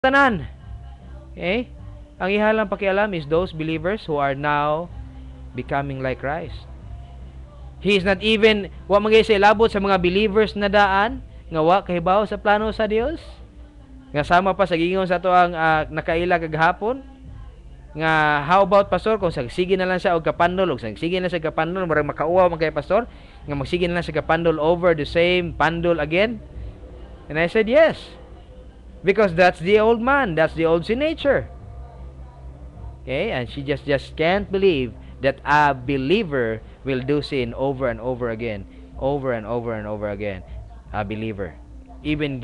tanan. Okay? Ang ihalang pakialam is those believers who are now becoming like Christ. He is not even, wa magay sa ilabot sa mga believers na daan, nga wa kahibaw sa plano sa Dios. Nga sama pa sa gingon sa ato ang nakaila kagahapon. Nga, how about pastor, kung sige na lang siya og kapandol, og sige na siya kapandol, murag makauwa man kay pastor, nga magsige na lang siya kapandol over the same pandol again. And I said, yes. Because that's the old man, that's the old sin nature. Okay, and she just can't believe that a believer will do sin over and over again, over and over and over again. A believer, even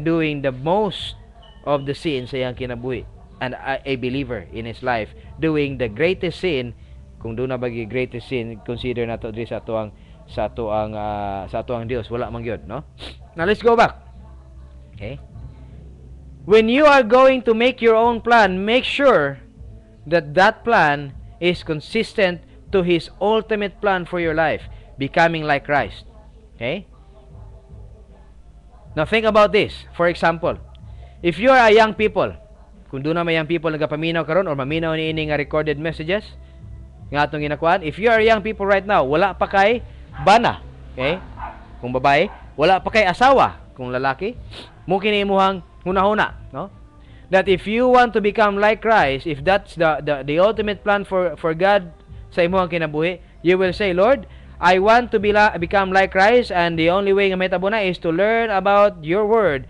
doing the most of the sin sa iyang kinabuhi, and a believer in his life doing the greatest sin, kung doon na bagi greatest sin, consider nato diri sa atuang Dios, wala man gyud, no? Now let's go back. Okay? When you are going to make your own plan, make sure that that plan is consistent to His ultimate plan for your life, becoming like Christ. Okay? Now think about this. For example, if you are a young people, kung doon na may young people nagapaminaw karon or maminaw ni ini nga recorded messages nga atong ginakuan, if you are young people right now, wala pa kay bana, okay? Kung babae, wala pa kay asawa, kung lalaki, mo kini imuhang hunahuna, no? That if you want to become like Christ, if that's the ultimate plan for God sa imuhang kinabuhi, you will say, Lord, I want to become like Christ, and the only way nga mahitabo na is to learn about your word,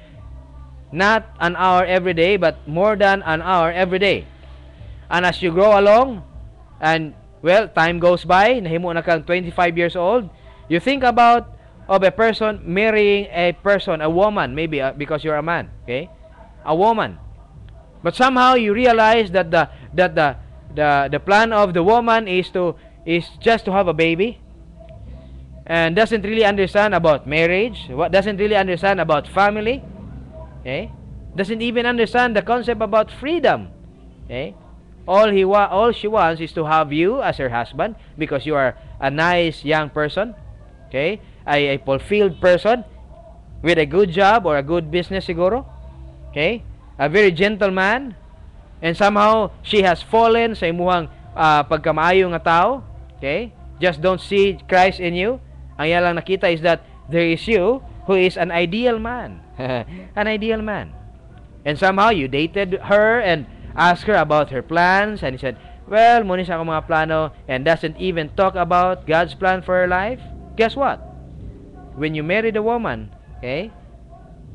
not an hour every day, but more than an hour every day. And as you grow along, and well, time goes by, nahimo na kang 25 years old, you think about of a person marrying a person, a woman, maybe because you're a man, okay? A woman. But somehow you realize that the plan of the woman is just to have a baby, and doesn't really understand about marriage, doesn't really understand about family, okay? Doesn't even understand the concept about freedom, okay? All she wants is to have you as her husband because you are a nice young person, okay? A fulfilled person with a good job or a good business siguro, okay? A very gentle man, and somehow she has fallen sa imuhang pagkamaayo nga tao, okay? Just don't see Christ in you. Ang iya lang nakita is that there is you who is an ideal man. An ideal man. And somehow you dated her and asked her about her plans, and he said, well, muna siya akong mga plano, and doesn't even talk about God's plan for her life. Guess what? When you marry the woman, okay,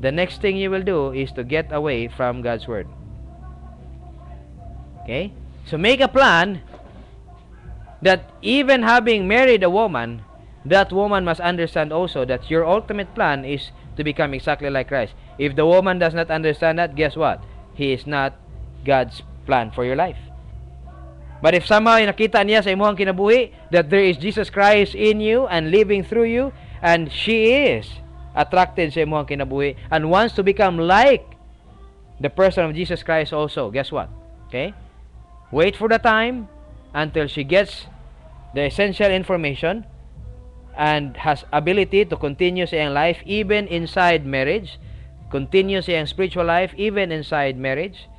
the next thing you will do is to get away from God's word. Okay? So make a plan that even having married a woman, that woman must understand also that your ultimate plan is to become exactly like Christ. If the woman does not understand that, guess what? He is not God's plan for your life. But if somehow nakita niya sa imuhang kinabuhi that there is Jesus Christ in you and living through you, and she is attracted sa imuhang kinabuhi and wants to become like the person of Jesus Christ also, guess what? Okay? Wait for the time until she gets the essential information and has ability to continue sa iyang life even inside marriage, continue sa iyang spiritual life even inside marriage,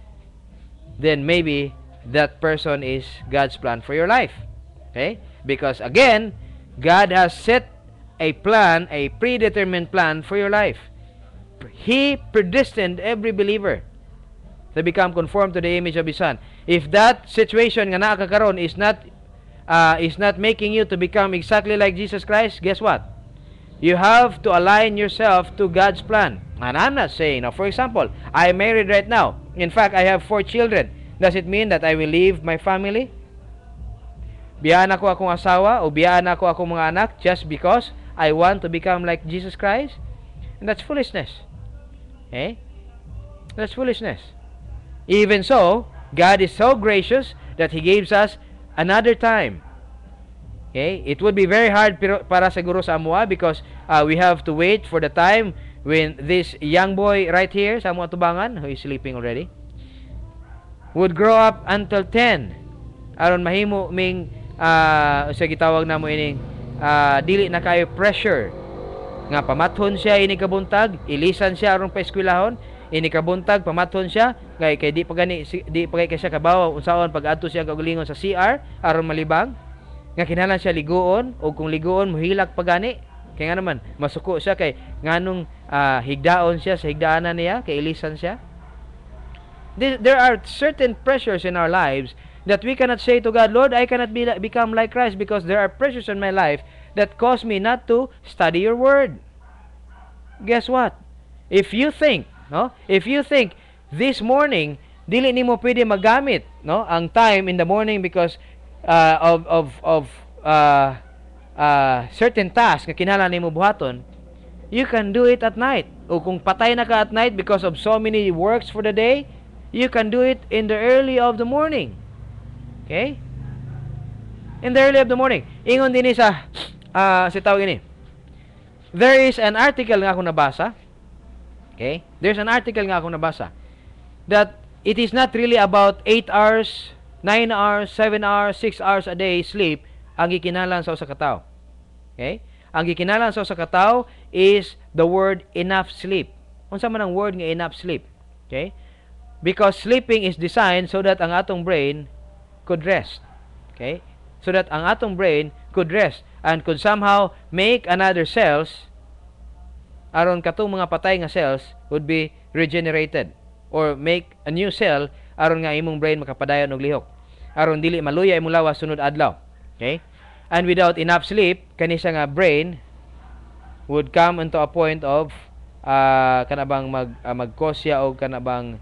then maybe that person is God's plan for your life. Okay? Because again, God has set a plan, a predetermined plan for your life. He predestined every believer to become conformed to the image of His Son. If that situation nga nakakaroon is not making you to become exactly like Jesus Christ, guess what? You have to align yourself to God's plan. And I'm not saying, now, for example, I am married right now. In fact, I have 4 children. Does it mean that I will leave my family? Biyaan ako akong asawa o biyaan ako akong mga anak just because I want to become like Jesus Christ? And that's foolishness. Okay? That's foolishness. Even so, God is so gracious that He gives us another time. Okay? It would be very hard para siguro sa amuha because we have to wait for the time when this young boy right here sa amuha tubangan, who is sleeping already, would grow up until 10. Aron mahimo ming sa gitawag na mo ining dili na kayo pressure nga pamathon siya ini kabuntag, ilisan siya aron pa eskwelahon, ini kabuntag pamaton siya kay di pa gani di pa kay siya kabaw unsaon pag adto siya kagalingon sa CR aron malibang nga kinahanglan siya liguon o kung liguon mohilak pa gani kay nga naman masuko siya kay nganong higdaon siya sa higdaanan niya kay ilisan siya. There are certain pressures in our lives that we cannot say to God, Lord, I cannot become like Christ because there are pressures in my life that cause me not to study your word. Guess what? If you think this morning dili nimo pwede magamit, no, ang time in the morning because of certain task nga kinahanglan nimo buhaton, you can do it at night. O kung patay na ka at night because of so many works for the day, you can do it in the early of the morning. Okay? In the early of the morning. Ingon din sa tawag ini. There is an article nga ako nabasa. Okay? There's an article nga ako nabasa that it is not really about 8 hours, 9 hours, 7 hours, 6 hours a day sleep ang gikinahanglan sa usa ka tawo. Okay? Ang gikinahanglan sa usa ka tawo is the word enough sleep. Unsa man ang word nga enough sleep? Okay? Because sleeping is designed so that ang atong brain could rest. Okay? So that ang atong brain could rest and could somehow make another cells aron katong mga patay nga cells would be regenerated or make a new cell aron nga imong brain makapadayon og lihok. Aron dili maluya imong lawas sunod adlaw. Okay? And without enough sleep, kani siya nga brain would come into a point of kanabang mag-cause siya og kanabang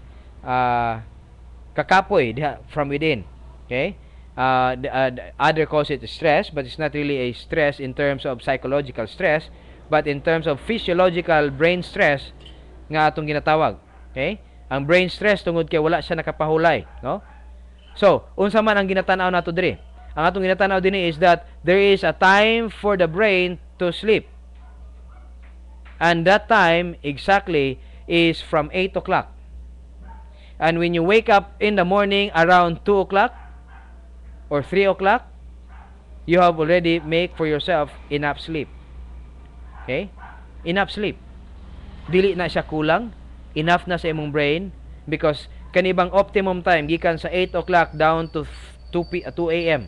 kakapoy from within. Okay? The other cause it stress, but it's not really a stress in terms of psychological stress, but in terms of physiological brain stress nga atong ginatawag. Okay? Ang brain stress tungod kay wala siya nakapahulay, no? So, unsa man ang ginatanaw nato diri? Ang atong ginatanaw dinhi is that there is a time for the brain to sleep. And that time exactly is from 8 o'clock. And when you wake up in the morning around 2 o'clock or 3 o'clock, you have already make for yourself enough sleep. Okay? Enough sleep. Dili na siya kulang. Enough na sa imong brain because kanibang optimum time gikan sa 8 o'clock down to 2 a.m.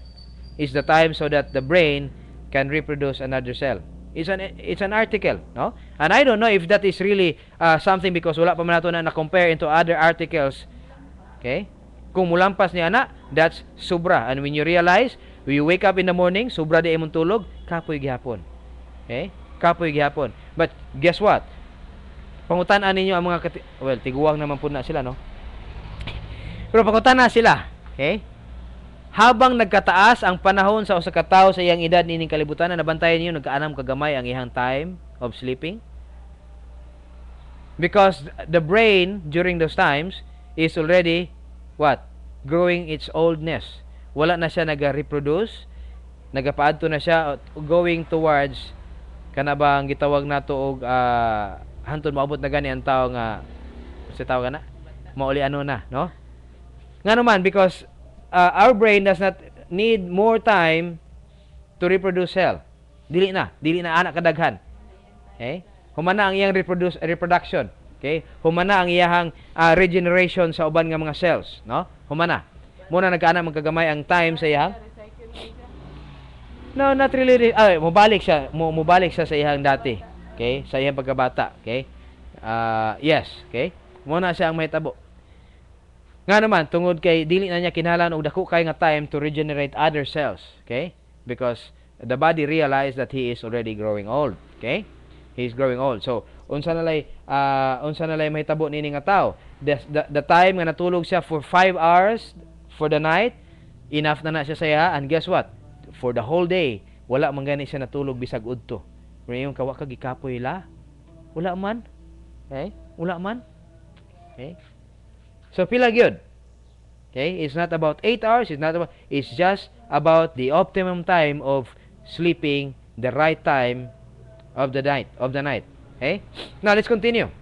is the time so that the brain can reproduce another cell. It's an article, no? And I don't know if that is really something because wala pa man nato na compare into other articles. Okay? Kung mulampas ni ana, that's sobra. And when you realize, when you wake up in the morning, sobra di imong tulog, kapoy gihapon. Okay? Kapoy gihapon. But guess what? Pangutan-an ninyo ang mga tiguwang naman po na sila, no? Pero pangutan na sila. Okay? Habang nagkataas ang panahon sa usa ka tawo sa iyang edad nining kalibutan, nabantayan niyo nagkaanam kagamay ang iyang time of sleeping. Because the brain during those times is already what? Growing its oldness. Wala na siya naga-reproduce, nagapaadto na siya going towards kanabang gitawag nato og hantod maabot na gani ang tawo nga sa tawo kana mauli ano na, no? Ngano man because our brain does not need more time to reproduce cell. Dili na anak kadaghan. Okay? Humana ang iyang reproduction. Okay? Humana ang iyang regeneration sa uban nga mga cells, no? Humana. Muna nagkaana magkagamay ang time sa iyang. No, not really. Mubalik siya sa iyang dati. Okay? Sa iyang pagkabata. Okay? Yes. Okay? Muna siya ang mahitabo. Nga naman, tungod kay dili na niya kinahanglan og dako kay nga time to regenerate other cells. Okay? Because the body realized that he is already growing old. Okay? He is growing old. So, unsa na lay mahitabo nini nga tao? The time nga natulog siya for 5 hours for the night, enough na siya saya. And guess what? For the whole day, wala man gani siya natulog bisag udto. Pero yung kawa ka gikapoy la? Wala man. Okay? Wala man. Okay? So pila gyud. Okay? It's not about 8 hours, it's just about the optimum time of sleeping, the right time of the night. Okay? Now let's continue.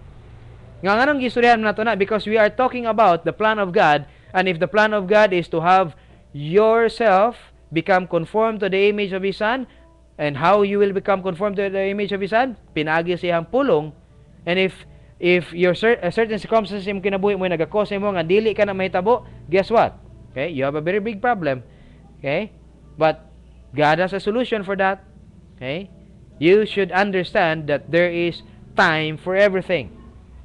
Nga nganong gistoryahan nato na because we are talking about the plan of God, and if the plan of God is to have yourself become conformed to the image of His Son, and how you will become conformed to the image of His Son, pinagi siyang pulong. And if if your certain circumstances imong kinabuhi mo nagakos mo nga dili ka na mahitabo, guess what? Okay, you have a very big problem. Okay? But God has a solution for that. Okay? You should understand that there is time for everything.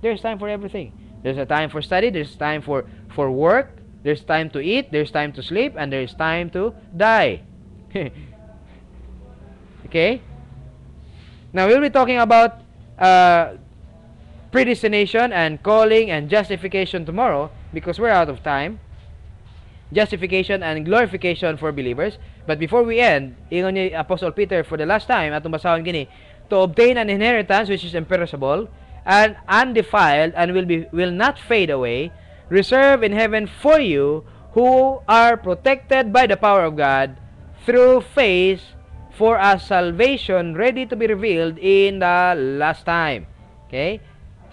There's time for everything. There's a time for study, there's time for work, there's time to eat, there's time to sleep, and there's time to die. Okay? Now, we'll be talking about predestination and calling and justification tomorrow because we're out of time. Justification and glorification for believers. But before we end, ingon ni Apostle Peter for the last time, atong basahon gini, to obtain an inheritance which is imperishable and undefiled and will not fade away, reserved in heaven for you who are protected by the power of God through faith for a salvation ready to be revealed in the last time. Okay?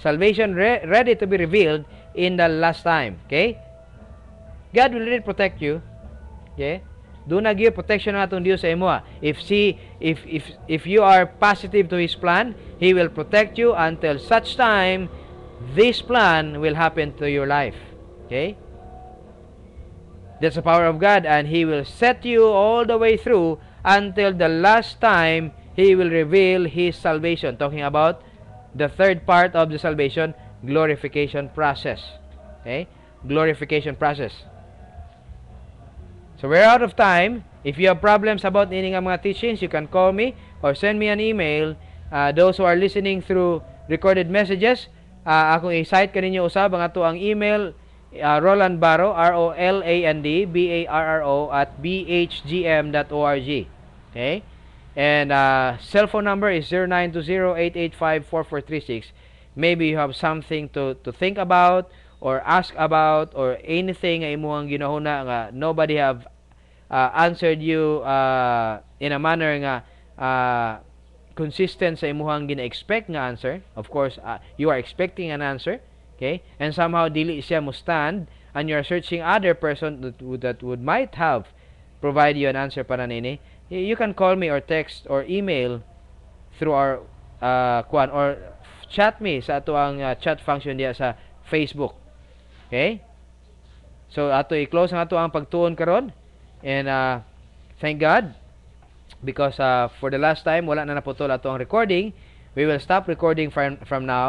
Salvation ready to be revealed in the last time. Okay? God will really protect you. Okay? Do not give protection atong Dios sa imo. If you are positive to His plan, He will protect you until such time this plan will happen to your life. Okay? That's the power of God, and He will set you all the way through until the last time He will reveal His salvation. Talking about the third part of the salvation, glorification process. Okay? Glorification process. So we're out of time. If you have problems about any nga mga teachings, you can call me or send me an email. Those who are listening through recorded messages, akong i-cite kaninyo usab ang ato ang email, Roland Barro, ROLANDBARRO @bhgm.org. Okay? And cell phone number is 0920-885-4436. Maybe you have something to think about or ask about or anything nga imuhang ginahuna nga nobody have answered you in a manner nga consistent sa imuhang gina-expect nga answer. Of course, you are expecting an answer, okay? And somehow dili siya mo stand and you are searching other person that would might have provide you an answer para nini. You can call me or text or email through our or chat me sa ato ang chat function diya sa Facebook. Okay? So ato i-close ang ato ang pagtuon karon, and thank God because for the last time wala na naputol ato ang recording. We will stop recording from now.